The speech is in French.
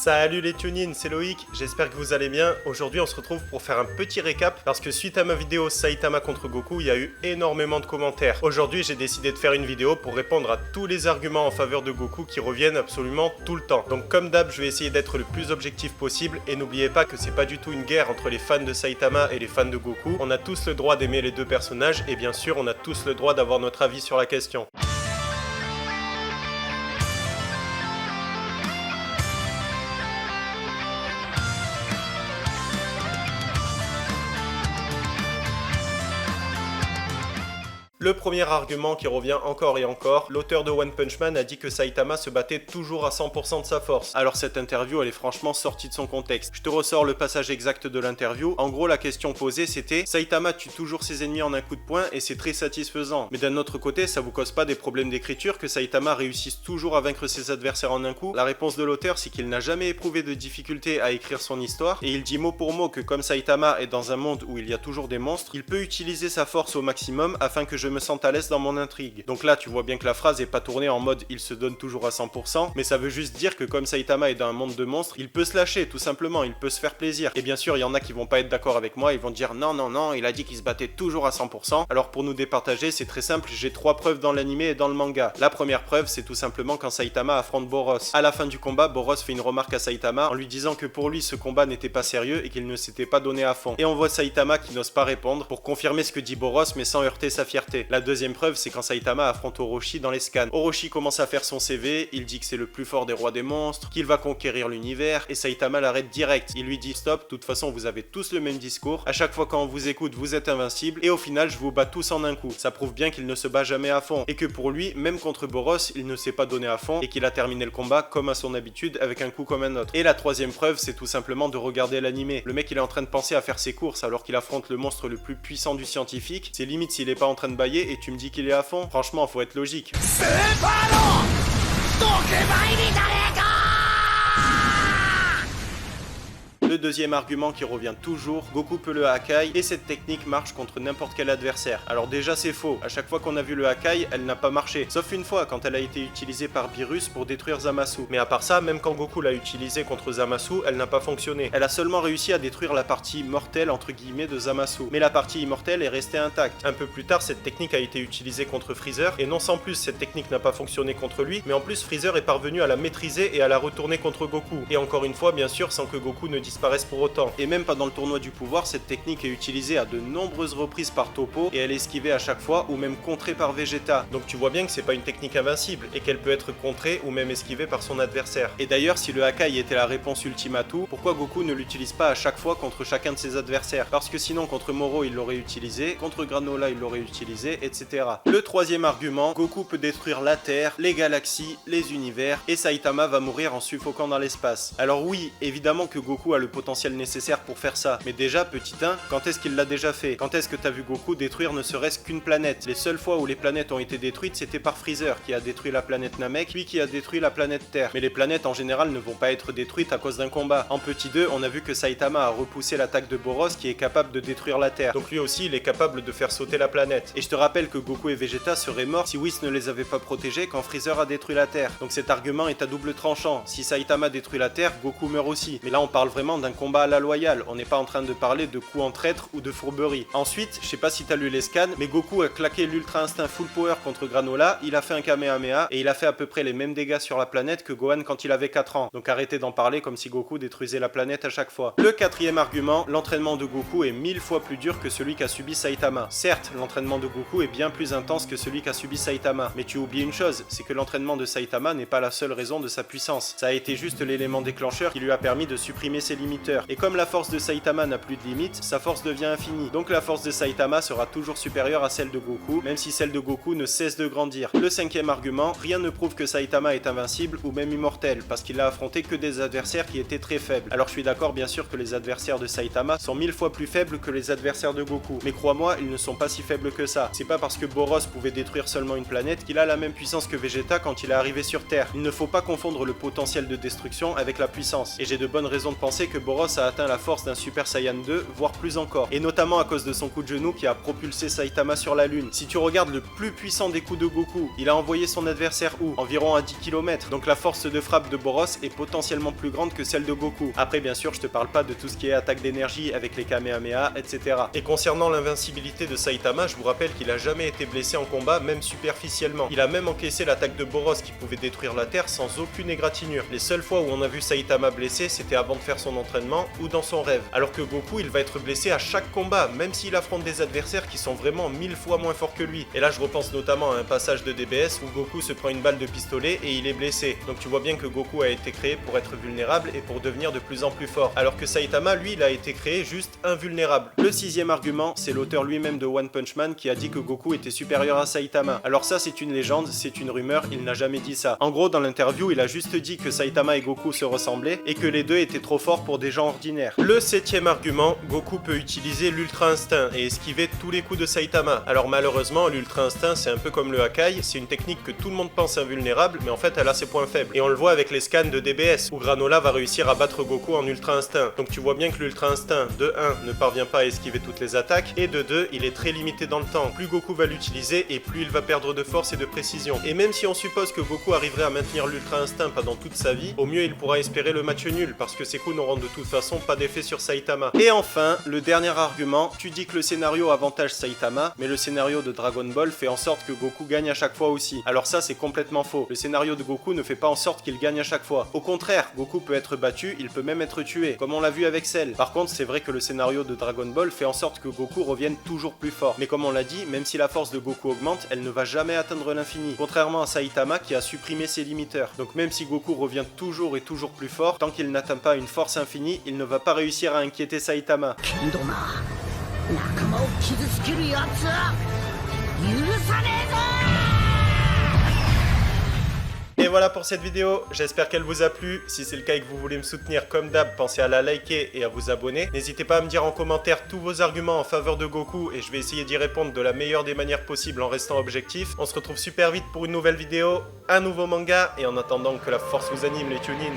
Salut les tunines, c'est Loïc, j'espère que vous allez bien. Aujourd'hui on se retrouve pour faire un petit récap parce que suite à ma vidéo Saitama contre Goku, il y a eu énormément de commentaires. Aujourd'hui j'ai décidé de faire une vidéo pour répondre à tous les arguments en faveur de Goku qui reviennent absolument tout le temps. Donc comme d'hab, je vais essayer d'être le plus objectif possible et n'oubliez pas que c'est pas du tout une guerre entre les fans de Saitama et les fans de Goku. On a tous le droit d'aimer les deux personnages et bien sûr on a tous le droit d'avoir notre avis sur la question. Le premier argument qui revient encore et encore, l'auteur de One Punch Man a dit que Saitama se battait toujours à 100% de sa force. Alors cette interview elle est franchement sortie de son contexte. Je te ressors le passage exact de l'interview. En gros la question posée c'était Saitama tue toujours ses ennemis en un coup de poing et c'est très satisfaisant. Mais d'un autre côté ça vous cause pas des problèmes d'écriture que Saitama réussisse toujours à vaincre ses adversaires en un coup? La réponse de l'auteur c'est qu'il n'a jamais éprouvé de difficulté à écrire son histoire et il dit mot pour mot que comme Saitama est dans un monde où il y a toujours des monstres, il peut utiliser sa force au maximum afin que je me sente à l'aise dans mon intrigue. Donc là tu vois bien que la phrase est pas tournée en mode il se donne toujours à 100%, mais ça veut juste dire que comme Saitama est dans un monde de monstres, il peut se lâcher tout simplement, il peut se faire plaisir. Et bien sûr il y en a qui vont pas être d'accord avec moi, ils vont dire non, il a dit qu'il se battait toujours à 100%. Alors pour nous départager c'est très simple, j'ai 3 preuves dans l'anime et dans le manga. La première preuve c'est tout simplement quand Saitama affronte Boros. À la fin du combat, Boros fait une remarque à Saitama en lui disant que pour lui ce combat n'était pas sérieux et qu'il ne s'était pas donné à fond. Et on voit Saitama qui n'ose pas répondre pour confirmer ce que dit Boros mais sans heurter sa fierté. La deuxième preuve c'est quand Saitama affronte Orochi dans les scans. Orochi commence à faire son CV, il dit que c'est le plus fort des rois des monstres, qu'il va conquérir l'univers et Saitama l'arrête direct. Il lui dit stop, de toute façon vous avez tous le même discours, à chaque fois quand on vous écoute vous êtes invincible et au final je vous bats tous en un coup. Ça prouve bien qu'il ne se bat jamais à fond et que pour lui, même contre Boros, il ne s'est pas donné à fond et qu'il a terminé le combat comme à son habitude avec un coup comme un autre. Et la troisième preuve c'est tout simplement de regarder l'animé. Le mec il est en train de penser à faire ses courses alors qu'il affronte le monstre le plus puissant du scientifique. C'est limite s'il est pas en train de bailler et tu me dis qu'il est à fond. Franchement, faut être logique. Le deuxième argument qui revient toujours, Goku peut le Hakai et cette technique marche contre n'importe quel adversaire. Alors déjà c'est faux, à chaque fois qu'on a vu le Hakai, elle n'a pas marché. Sauf une fois quand elle a été utilisée par Beerus pour détruire Zamasu. Mais à part ça, même quand Goku l'a utilisée contre Zamasu, elle n'a pas fonctionné. Elle a seulement réussi à détruire la partie mortelle entre guillemets de Zamasu. Mais la partie immortelle est restée intacte. Un peu plus tard, cette technique a été utilisée contre Freezer et non sans plus cette technique n'a pas fonctionné contre lui, mais en plus Freezer est parvenu à la maîtriser et à la retourner contre Goku. Et encore une fois, bien sûr, sans que Goku ne disparaisse pour autant. Et même pendant le tournoi du pouvoir, cette technique est utilisée à de nombreuses reprises par Toppo et elle est esquivée à chaque fois ou même contrée par Vegeta. Donc tu vois bien que c'est pas une technique invincible et qu'elle peut être contrée ou même esquivée par son adversaire. Et d'ailleurs, si le Hakai était la réponse ultime à tout, pourquoi Goku ne l'utilise pas à chaque fois contre chacun de ses adversaires? Parce que sinon contre Moro il l'aurait utilisé, contre Granola il l'aurait utilisé, etc. Le troisième argument, Goku peut détruire la Terre, les galaxies, les univers et Saitama va mourir en suffoquant dans l'espace. Alors oui, évidemment que Goku a le potentiel nécessaire pour faire ça, mais déjà petit 1, quand est-ce qu'il l'a déjà fait? Quand est-ce que t'as vu Goku détruire ne serait-ce qu'une planète? Les seules fois où les planètes ont été détruites c'était par Freezer qui a détruit la planète Namek puis qui a détruit la planète Terre. Mais les planètes en général ne vont pas être détruites à cause d'un combat. En petit 2, on a vu que Saitama a repoussé l'attaque de Boros qui est capable de détruire la Terre. Donc lui aussi il est capable de faire sauter la planète. Et je te rappelle que Goku et Vegeta seraient morts si Whis ne les avait pas protégés quand Freezer a détruit la Terre. Donc cet argument est à double tranchant. Si Saitama détruit la Terre, Goku meurt aussi. Mais là on parle vraiment d'un combat à la loyale, on n'est pas en train de parler de coups en traître ou de fourberie. Ensuite, je sais pas si t'as lu les scans, mais Goku a claqué l'Ultra Instinct Full Power contre Granola, il a fait un Kamehameha et il a fait à peu près les mêmes dégâts sur la planète que Gohan quand il avait 4 ans. Donc arrêtez d'en parler comme si Goku détruisait la planète à chaque fois. Le quatrième argument, l'entraînement de Goku est 1000 fois plus dur que celui qu'a subi Saitama. Certes, l'entraînement de Goku est bien plus intense que celui qu'a subi Saitama, mais tu oublies une chose, c'est que l'entraînement de Saitama n'est pas la seule raison de sa puissance. Ça a été juste l'élément déclencheur qui lui a permis de supprimer ses limiteurs. Et comme la force de Saitama n'a plus de limite, sa force devient infinie. Donc la force de Saitama sera toujours supérieure à celle de Goku, même si celle de Goku ne cesse de grandir. Le cinquième argument, rien ne prouve que Saitama est invincible ou même immortel, parce qu'il a affronté que des adversaires qui étaient très faibles. Alors je suis d'accord bien sûr que les adversaires de Saitama sont 1000 fois plus faibles que les adversaires de Goku, mais crois-moi, ils ne sont pas si faibles que ça. C'est pas parce que Boros pouvait détruire seulement une planète qu'il a la même puissance que Vegeta quand il est arrivé sur Terre. Il ne faut pas confondre le potentiel de destruction avec la puissance, et j'ai de bonnes raisons de penser que Boros a atteint la force d'un Super Saiyan 2, voire plus encore, et notamment à cause de son coup de genou qui a propulsé Saitama sur la lune. Si tu regardes le plus puissant des coups de Goku, il a envoyé son adversaire où? Environ à 10 km, donc la force de frappe de Boros est potentiellement plus grande que celle de Goku. Après bien sûr je te parle pas de tout ce qui est attaque d'énergie avec les Kamehameha, etc. Et concernant l'invincibilité de Saitama, je vous rappelle qu'il a jamais été blessé en combat, même superficiellement. Il a même encaissé l'attaque de Boros qui pouvait détruire la Terre sans aucune égratignure. Les seules fois où on a vu Saitama blessé, c'était avant de faire son entraînement ou dans son rêve. Alors que Goku, il va être blessé à chaque combat, même s'il affronte des adversaires qui sont vraiment 1000 fois moins forts que lui. Et là je repense notamment à un passage de DBS où Goku se prend une balle de pistolet et il est blessé. Donc tu vois bien que Goku a été créé pour être vulnérable et pour devenir de plus en plus fort. Alors que Saitama, lui, il a été créé juste invulnérable. Le sixième argument, c'est l'auteur lui-même de One Punch Man qui a dit que Goku était supérieur à Saitama. Alors ça c'est une légende, c'est une rumeur, il n'a jamais dit ça. En gros dans l'interview, il a juste dit que Saitama et Goku se ressemblaient et que les deux étaient trop forts pour des gens ordinaires. Le septième argument, Goku peut utiliser l'Ultra Instinct et esquiver tous les coups de Saitama. Alors malheureusement, l'Ultra Instinct c'est un peu comme le Hakai, c'est une technique que tout le monde pense invulnérable, mais en fait elle a ses points faibles. Et on le voit avec les scans de DBS, où Granola va réussir à battre Goku en Ultra Instinct. Donc tu vois bien que l'Ultra Instinct, de 1, ne parvient pas à esquiver toutes les attaques, et de 2, il est très limité dans le temps. Plus Goku va l'utiliser, et plus il va perdre de force et de précision. Et même si on suppose que Goku arriverait à maintenir l'Ultra Instinct pendant toute sa vie, au mieux il pourra espérer le match nul, parce que ses coups n'auront de toute façon pas d'effet sur Saitama. Et enfin, le dernier argument, tu dis que le scénario avantage Saitama, mais le scénario de Dragon Ball fait en sorte que Goku gagne à chaque fois aussi. Alors ça c'est complètement faux. Le scénario de Goku ne fait pas en sorte qu'il gagne à chaque fois. Au contraire, Goku peut être battu, il peut même être tué, comme on l'a vu avec Cell. Par contre, c'est vrai que le scénario de Dragon Ball fait en sorte que Goku revienne toujours plus fort. Mais comme on l'a dit, même si la force de Goku augmente, elle ne va jamais atteindre l'infini. Contrairement à Saitama qui a supprimé ses limiteurs. Donc même si Goku revient toujours et toujours plus fort, tant qu'il n'atteint pas une force infinie, il ne va pas réussir à inquiéter Saitama. Et voilà pour cette vidéo, j'espère qu'elle vous a plu. Si c'est le cas et que vous voulez me soutenir comme d'hab, pensez à la liker et à vous abonner. N'hésitez pas à me dire en commentaire tous vos arguments en faveur de Goku et je vais essayer d'y répondre de la meilleure des manières possibles en restant objectif. On se retrouve super vite pour une nouvelle vidéo, un nouveau manga et en attendant que la force vous anime les tunines.